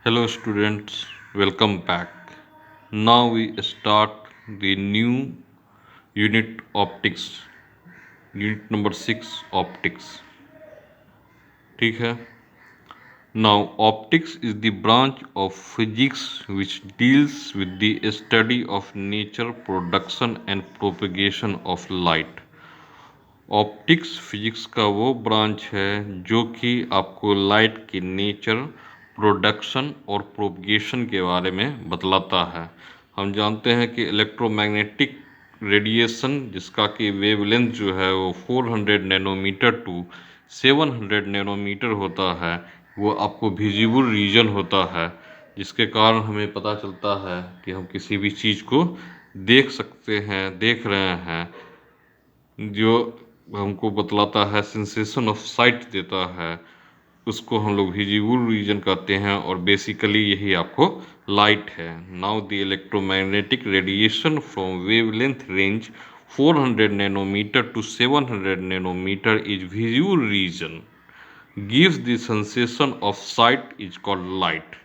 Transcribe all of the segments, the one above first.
Hello students, welcome back. Now we start the new unit optics, unit number 6 optics. ठीक है. Now optics is the branch of physics which deals with the study of nature, production and propagation of light. Optics physics का वो branch है जो कि आपको light की nature, production और प्रोपगेशन के बारे में बतलाता है. हम जानते हैं कि इलेक्ट्रोमैग्नेटिक रेडिएशन जिसका कि वेवलेंथ जो है वो 400 नैनोमीटर टू 700 नैनोमीटर होता है, वो आपको विजिबल रीजन होता है, जिसके कारण हमें पता चलता है कि हम किसी भी चीज़ को देख सकते हैं, देख रहे हैं, जो हमको बतलाता है, सेंसेशन ऑफ साइट देता है, उसको हम लोग विजिबल रीजन कहते हैं और बेसिकली यही आपको लाइट है. Now the electromagnetic radiation from wavelength range 400 nanometre to 700 nanometre is visible region gives the sensation of sight is called light,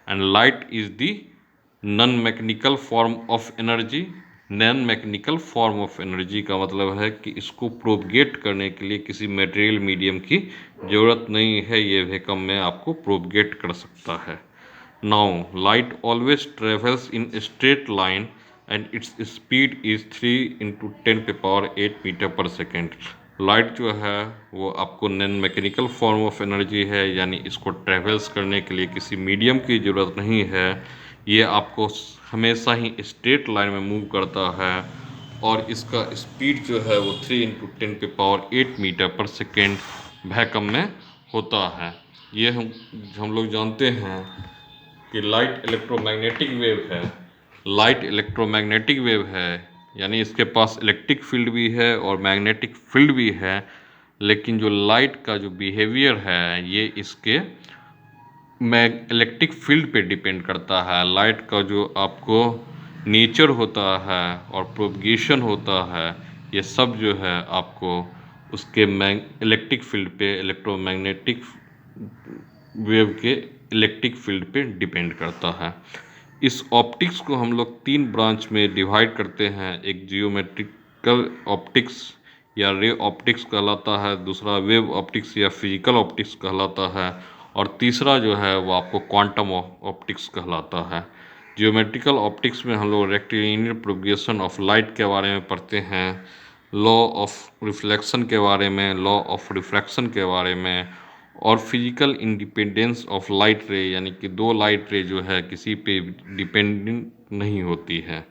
and light is the non-mechanical form of energy. Non mechanical form of energy का मतलब है कि इसको propagate करने के लिए किसी material medium की ज़रूरत नहीं है, ये वैक्यूम में आपको प्रोपगेट कर सकता है. Now light always travels in straight line and its speed is 3 × 10⁸ metre per second. Light जो है वो आपको non mechanical form of energy है, यानी इसको ट्रेवल्स करने के लिए किसी मीडियम की ज़रूरत नहीं है. ये आपको हमेशा ही स्ट्रेट लाइन में मूव करता है और इसका स्पीड जो है वो 3 × 10⁸ मीटर पर सेकेंड वैक्यूम में होता है. ये हम लोग जानते हैं कि लाइट इलेक्ट्रोमैग्नेटिक वेव है. लाइट इलेक्ट्रोमैग्नेटिक वेव है, यानी इसके पास इलेक्ट्रिक फील्ड भी है और मैग्नेटिक फील्ड भी है, लेकिन जो लाइट का जो बिहेवियर है ये इसके इलेक्ट्रिक फील्ड पे डिपेंड करता है. लाइट का जो आपको नेचर होता है और प्रोपगेशन होता है, ये सब जो है आपको उसके इलेक्ट्रिक फील्ड पे, इलेक्ट्रोमैग्नेटिक वेव के इलेक्ट्रिक फील्ड पे डिपेंड करता है. इस ऑप्टिक्स को हम लोग 3 ब्रांच में डिवाइड करते हैं. एक जियोमेट्रिकल ऑप्टिक्स या रे ऑप्टिक्स कहलाता है, दूसरा वेव ऑप्टिक्स या फिजिकल ऑप्टिक्स कहलाता है, और तीसरा जो है वो आपको क्वांटम ऑप्टिक्स कहलाता है. जियोमेट्रिकल ऑप्टिक्स में हम लोग रेक्टिलिनियर प्रोपगेशन ऑफ लाइट के बारे में पढ़ते हैं, लॉ ऑफ रिफ्लेक्शन के बारे में, लॉ ऑफ रिफ्रैक्शन के बारे में, और फिजिकल इंडिपेंडेंस ऑफ लाइट रे, यानी कि 2 लाइट रे जो है किसी पे डिपेंडेंट नहीं होती है,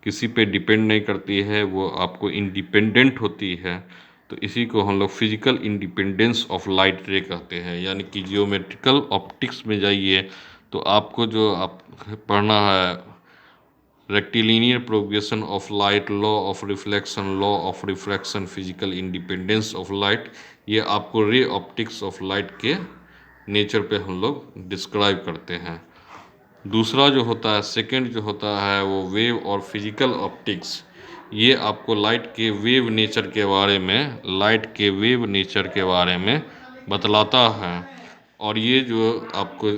किसी पे डिपेंड नहीं करती है, वो आपको इंडिपेंडेंट होती है. तो इसी को हम लोग फिजिकल इंडिपेंडेंस ऑफ लाइट रे कहते हैं. यानी कि जियोमेट्रिकल ऑप्टिक्स में जाइए तो आपको जो आप पढ़ना है, rectilinear propagation of light, law of reflection, law of refraction, physical independence of light, ये आपको रे ऑप्टिक्स ऑफ लाइट के नेचर पे हम लोग डिस्क्राइब करते हैं. दूसरा जो होता है, सेकंड जो होता है, वो वेव और फिजिकल ऑप्टिक्स. ये आपको लाइट के वेव नेचर के बारे में, लाइट के वेव नेचर के बारे में बतलाता है. और ये जो आपको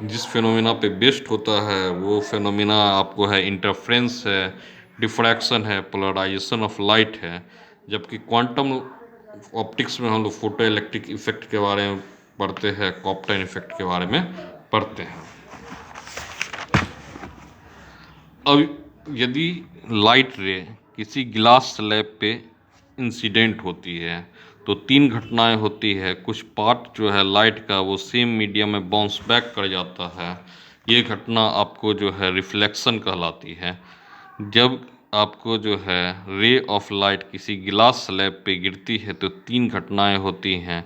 जिस फिनोमिना पे बेस्ड होता है वो फिनोमिना आपको है इंटरफ्रेंस है, डिफ्रैक्शन है, पोलराइजेशन ऑफ लाइट है. जबकि क्वांटम ऑप्टिक्स में हम लोग फोटो इलेक्ट्रिक इफेक्ट के बारे में पढ़ते हैं, कॉप्टन इफेक्ट के बारे में पढ़ते हैं. अब यदि लाइट रे किसी गिलास स्लैब पे इंसिडेंट होती है तो 3 घटनाएं होती है. कुछ पार्ट जो है लाइट का वो सेम मीडियम में बाउंस बैक कर जाता है. ये घटना आपको जो है रिफ्लेक्शन कहलाती है. जब आपको जो है रे ऑफ लाइट किसी गिलास स्लैब पे गिरती है तो 3 घटनाएं होती हैं.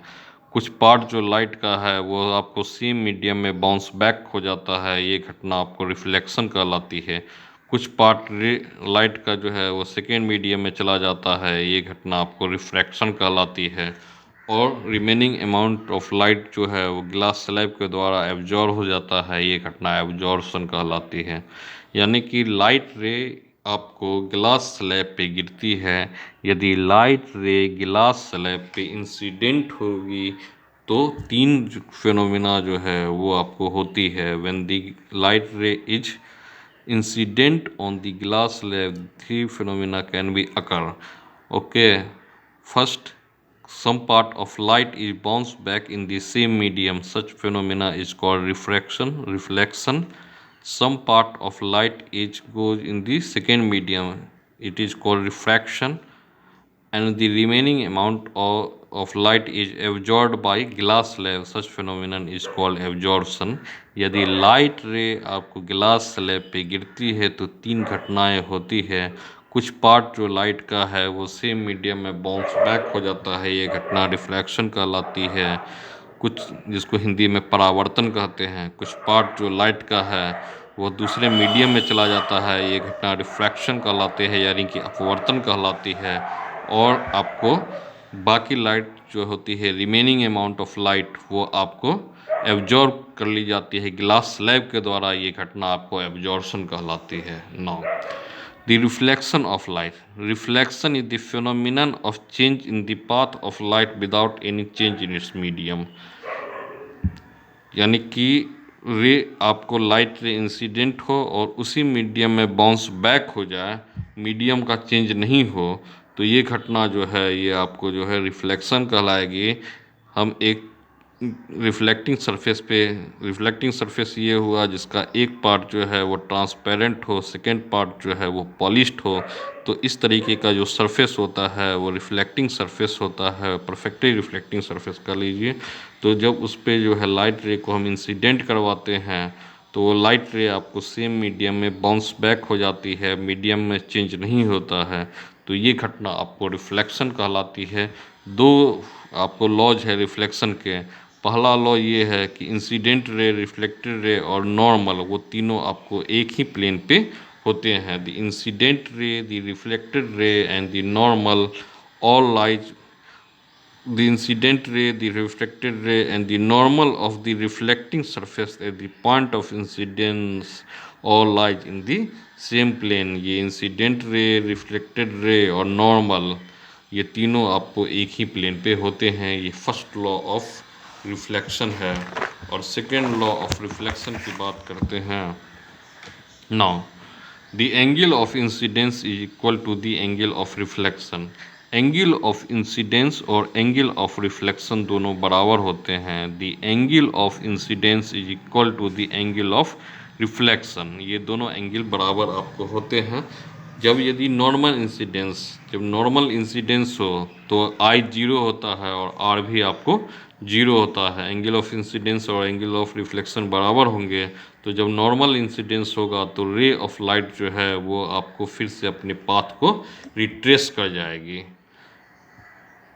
कुछ पार्ट जो लाइट का है वो आपको सेम मीडियम में बाउंस बैक हो जाता है, ये घटना आपको रिफ्लेक्शन कहलाती है. कुछ पार्ट लाइट का जो है वो सेकेंड मीडियम में चला जाता है, ये घटना आपको रिफ्रैक्शन कहलाती है. और रिमेनिंग अमाउंट ऑफ लाइट जो है वो ग्लास स्लैब के द्वारा एब्जॉर्ब हो जाता है, ये घटना एब्जॉर्प्शन कहलाती है. यानी कि लाइट रे आपको ग्लास स्लैब पे गिरती है. यदि लाइट रे ग्लास स्लैब पे इंसिडेंट होगी तो 3 फिनोमिना जो है वो आपको होती है। व्हेन द लाइट रे is incident on the glass slab 3 phenomena can be occur. Okay, first, some part of light is bounced back in the same medium. Such phenomena is called reflection. Some part of light is goes in the second medium. It is called refraction. And the remaining amount of light is absorbed by glass slab. Such phenomenon is called absorption. यदि light रे आपको glass slab पे गिरती है तो 3 घटनाएं होती है। कुछ पार्ट जो लाइट का है वो सेम मीडियम में बाउंस बैक हो जाता है, ये घटना रिफ्रैक्शन कहलाती है। कुछ जिसको हिंदी में परावर्तन कहते हैं। कुछ पार्ट जो लाइट का है वो दूसरे मीडियम में चला जाता है, ये घटना रिफ्रैक्शन कहलाते हैं, यानी कि अपवर्तन कहलाती है। और आपको बाकी लाइट जो होती है, रिमेनिंग अमाउंट ऑफ लाइट, वो आपको एब्जॉर्ब कर ली जाती है ग्लास स्लैब के द्वारा। ये घटना आपको एब्जॉर्प्शन कहलाती है। Now the reflection of light. Reflection is the phenomenon of change in the path of light without any change in its medium. यानी कि रे आपको लाइट रे इंसिडेंट हो और उसी मीडियम में बाउंस बैक हो जाए, मीडियम का चेंज नहीं हो, तो ये घटना जो है ये आपको जो है रिफ्लेक्शन कहलाएगी। हम एक रिफ्लेक्टिंग सरफेस ये हुआ जिसका एक पार्ट जो है वो ट्रांसपेरेंट हो, सेकेंड पार्ट जो है वो पॉलिश्ड हो। तो इस तरीके का जो सरफेस होता है वो रिफ्लेक्टिंग सरफेस होता है, परफेक्टली रिफ्लेक्टिंग सरफेस कर लीजिए। तो जब उस पर जो है लाइट रे को हम इंसिडेंट करवाते हैं तो वो लाइट रे आपको सेम मीडियम में बाउंस बैक हो जाती है, मीडियम में चेंज नहीं होता है। तो ये घटना आपको रिफ्लेक्शन कहलाती है। दो आपको लॉज है रिफ्लेक्शन के। पहला लॉ ये है कि इंसिडेंट रे, रिफ्लेक्टेड रे और नॉर्मल, वो तीनों आपको एक ही प्लेन पे होते हैं। The incident ray, the reflected ray and the normal all lies the incident ray, the refracted ray and the normal of the reflecting surface at the point of incidence all lies in the same plane। ये incident ray, reflected ray और normal, ये तीनों आपको एक ही plane पे होते हैं। ये फर्स्ट लॉ ऑफ रिफ्लेक्शन है। और सेकेंड लॉ ऑफ रिफ्लेक्शन की बात करते हैं। Now the angle of incidence is equal to the angle of reflection. Angle of incidence और एंगल ऑफ रिफ्लेक्शन दोनों बराबर होते हैं। The angle of incidence is equal to the angle of reflection. ये दोनों एंगल बराबर आपको होते हैं। जब यदि जब नॉर्मल इंसिडेंस हो तो आई जीरो होता है और आर भी आपको जीरो होता है। एंगल ऑफ इंसिडेंस और एंगल ऑफ रिफ्लेक्शन बराबर होंगे। तो जब नॉर्मल इंसिडेंस होगा तो रे ऑफ लाइट जो है वो आपको फिर से अपने पाथ को रिट्रेस कर जाएगी।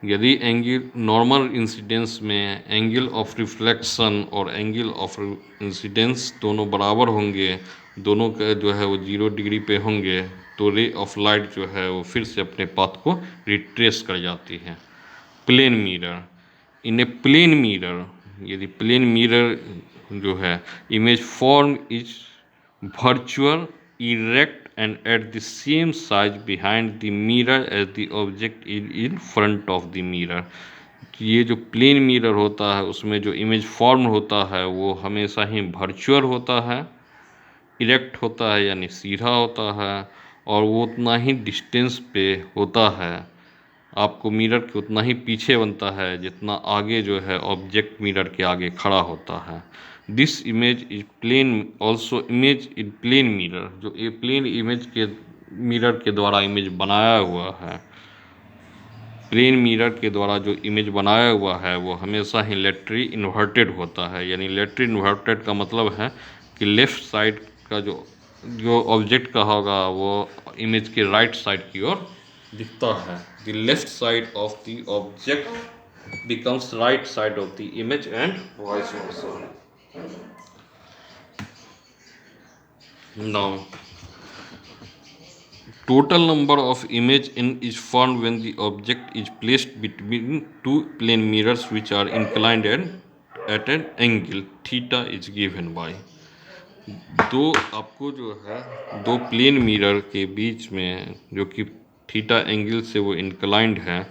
यदि एंगल नॉर्मल इंसिडेंस में एंगल ऑफ रिफ्लेक्शन और एंगल ऑफ इंसिडेंस दोनों बराबर होंगे, दोनों का जो है वो 0 डिग्री पे होंगे, तो रे ऑफ लाइट जो है वो फिर से अपने पाथ को रिट्रेस कर जाती है। Plane mirror. In a plane mirror, यदि प्लेन मिरर जो है image form is virtual, erect and at the same size behind the mirror as the object is in front of the mirror। ये जो plane mirror होता है उसमें जो image form होता है वो हमेशा ही वर्चुअल होता है, इरेक्ट होता है यानी सीधा होता है, और वो उतना ही डिस्टेंस पे होता है, आपको मिरर के उतना ही पीछे बनता है जितना आगे जो है ऑब्जेक्ट मिरर के आगे खड़ा होता है। This image is plane also image in plane mirror. जो ये प्लेन इमेज के मिरर के द्वारा इमेज बनाया हुआ है, प्लेन मिरर के द्वारा जो इमेज बनाया हुआ है वो हमेशा ही लेटरली इन्वर्टेड होता है। यानी लेटरली इन्वर्टेड का मतलब है कि लेफ़्ट साइड का जो ऑब्जेक्ट का होगा वो इमेज के राइट साइड की ओर दिखता है। The left side of the object becomes right side of the image and vice versa। Now total number of image in is formed when the object is placed between two plane mirrors which are inclined at an angle theta is given by। दो आपको जो है दो plane mirror के बीच में जो कि theta angle से वो इंक्लाइंड है,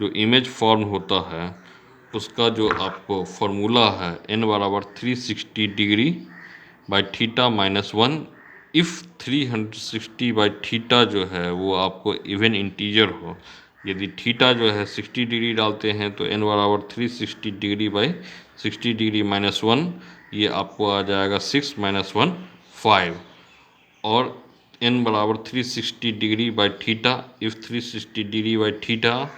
जो इमेज फॉर्म होता है उसका जो आपको फॉर्मूला है n बराबर 360 degree by theta minus 1। If 360 by theta जो है वो आपको इवन इंटीजर हो, यदि थीटा जो है 60 डिग्री डालते हैं तो n बराबर 360 डिग्री बाई 60 डिग्री माइनस 1, ये आपको आ जाएगा 6 माइनस 1 5। और n बराबर 360 degree by theta, if 360 degree by theta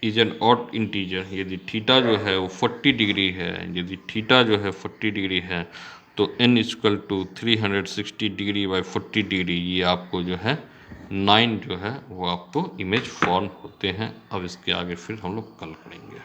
is an odd integer, यदि थीटा जो है वो 40 डिग्री है, यदि थीटा जो है 40 डिग्री है तो n equal to 360 degree by 40 degree, ये आपको जो है 9 जो है वो आपको इमेज फॉर्म होते हैं। अब इसके आगे फिर हम लोग कल पढ़ेंगे।